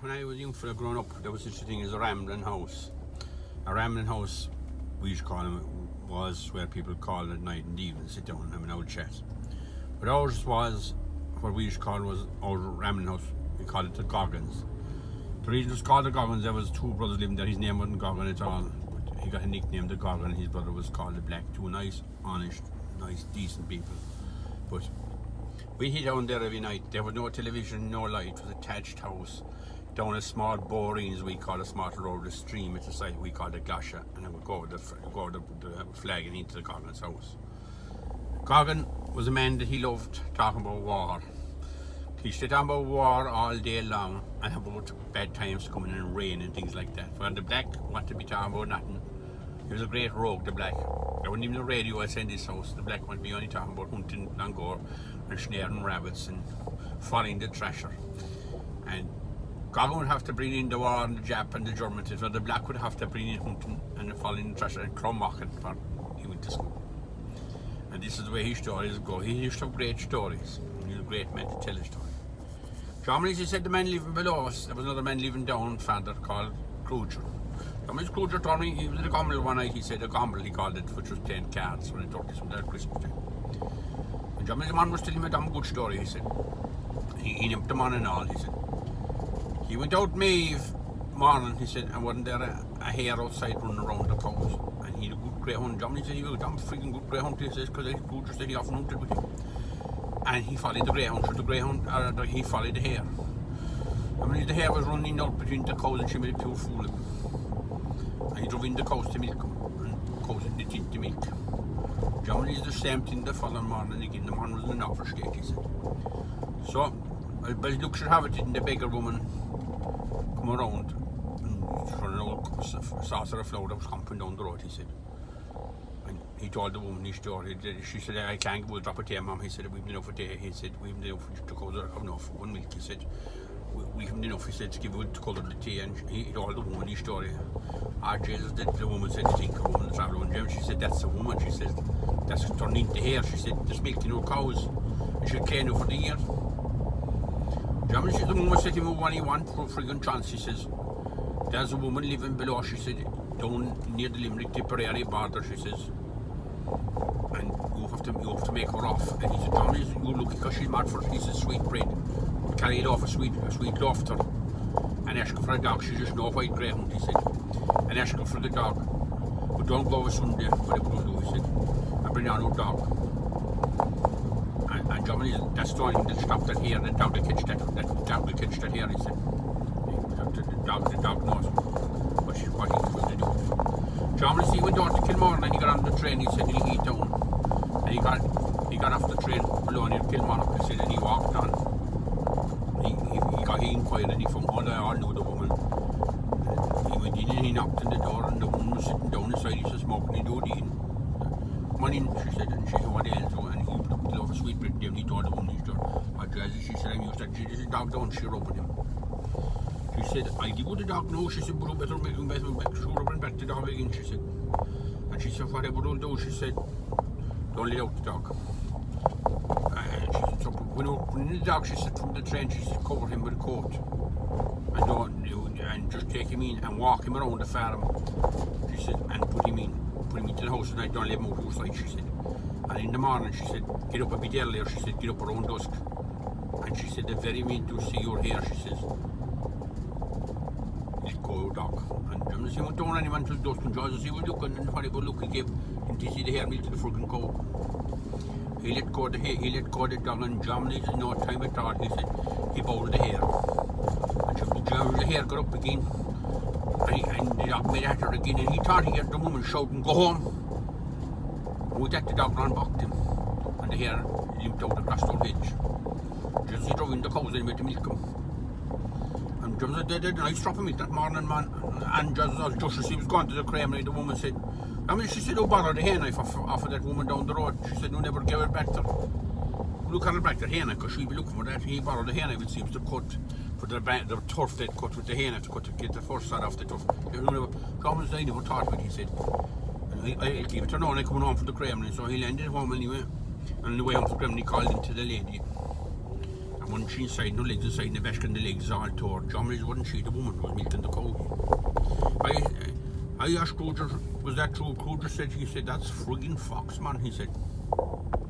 when I was young fella growing up, there was such a thing as a rambling house. A rambling house, we used to call them, was where people called at night and evening, sit down and have an old chat. But ours was, what we used to call was our rambling house. We called it the Goggins. The reason it was called the Goggins, there was two brothers living there. His name wasn't Goggin at all, but he got a nickname, the Goggin. His brother was called the Black. Two nice, honest, nice, decent people. But we hit down there every night. There was no television, no light. It was a thatched house down a small boreen, as we call a small road, a stream at the side. We called it Glasha, and it would go over the flag and into the Goggin's house. Goggin was a man that he loved talking about war. He used to talk about war all day long and about bad times coming and rain and things like that. Well, the Black wanted to be talking about nothing. He was a great rogue, the Black. There wasn't even a radio outside his house. The Black wanted to be only talking about hunting langor and snaring rabbits and following the thrasher. And Goggin would have to bring in the war and the Jap and the Germans, or the Black would have to bring in hunting and following the thrasher and crumb-walking for he went to school. And this is the way his stories go. He used to have great stories. He was a great man to tell a story. Germany, he said, the man living below us, there was another man living down further called Kruger. Thomas Kruger told me he was at a gomble one night. He said a gomble, he called it, which was playing cards when he told us at Christmas time. And Germany's man was telling me a damn good story, he said. He nipped him on and all, he said. He went out Maeve morning, he said, and wasn't there a hare outside running around the cows. And he had a good greyhound. Germany said he was a damn freaking good greyhound, he says, because Kruger said he often hunted with him. And he followed the greyhound, so he followed the hare. I mean, the hare was running out between the cows and she made a pure fool of him. And he drove in the cows to milk them, and cows in the tin to milk. Germany is the same thing the following morning again. The man was in an upper state, he said. So, by look should have it, didn't the beggar woman come around and for an old saucer of flour that was coming down the road, he said. And he told the woman his story. She said, I can't go drop a tea, Mum. He said, we've enough for tea. He said, we've enough to colour enough one milk. He said, we've enough, he said, to give it to colour the tea. And he told the woman his story. Jesus, the woman said, to think a woman, the traveller, and she said, that's a woman. She said, that's turned into hair. She said, there's milking our cows. And she'll care now for the year. The woman said to him, what do you want for a friggin' chance? She says, there's a woman living below, she said, down near the Limerick Tipperary border, she says. And you have to make her off. And he said, John, you look, because she's mad for it. He says, sweet bread. Carry it off a sweet loaf to her. And ask her for a dog. She's just no white greyhound, he said. And ask her for the dog. But don't go over Sunday, whatever you do, he said. And bring on her dog. And John, that's the only thing that stopped that here. The dog will catch that here, he said. The dog knows what he's supposed to do. John, he went down to Kilmore and he got on the train, he said, he'll eat down. And he got off the train below near Kilmore, he said, and he walked on. He inquired and he found all knew the woman. He went in and he knocked on the door and the woman was sitting down inside, he said, smoking, he do it in. Come on in, she said, and she said, what else? And he took the loaf of sweet bread and he told the woman his story. She said, I'm used to that. She said, dog down, she rubbed him. She said, I give you the dog now, she said, but you better make him better, sure, bring back the dog again, she said. And she said, whatever you'll do, she said, don't let out the dog. And she said, so when you put in the dog, she said, from the train, she said, cover him with a coat. And just take him in and walk him around the farm. She said, and put him into the house at night, don't let him out outside, she said. And in the morning, she said, get up a bit earlier, she said, get up around dusk. And she said, the very minute you see your hair, she says, let go your dog. And he went down anyone till dusk and George, he was looking and whatever look he gave until he see the hair milk to the friggin' cow. He let go the dog and Germany said, no time at all, he said, he bowled the hair. And the hair got up again. And the dog made at her again and he thought he heard the woman shouting, go home. And with that the dog ran back to him. And the hair limped out across the hedge. Just he drove in the cows and he went to milk them. And just they did a nice drop of milk that morning, man. And just as he was going to the creamery, the woman said, she said, oh, bother the hay knife off of that woman down the road. She said, no, never give it back to her. Look at her back, that hay knife, because she'll be looking for that. He borrowed the hay knife, it seems, to cut for the turf they'd cut with the hay knife to get the first side off the turf. Thomas, I never thought of it, he said. I'll give it to her now, and I'm coming home from the creamery. So he landed home anyway. And on the way home from the creamery, he called into the lady. And one she inside, no legs inside, and the back and the legs all tore. Germany's wasn't she, the woman was milking the cow. I asked Kruger, was that true? Kruger said, he said, that's friggin' fox, man, he said.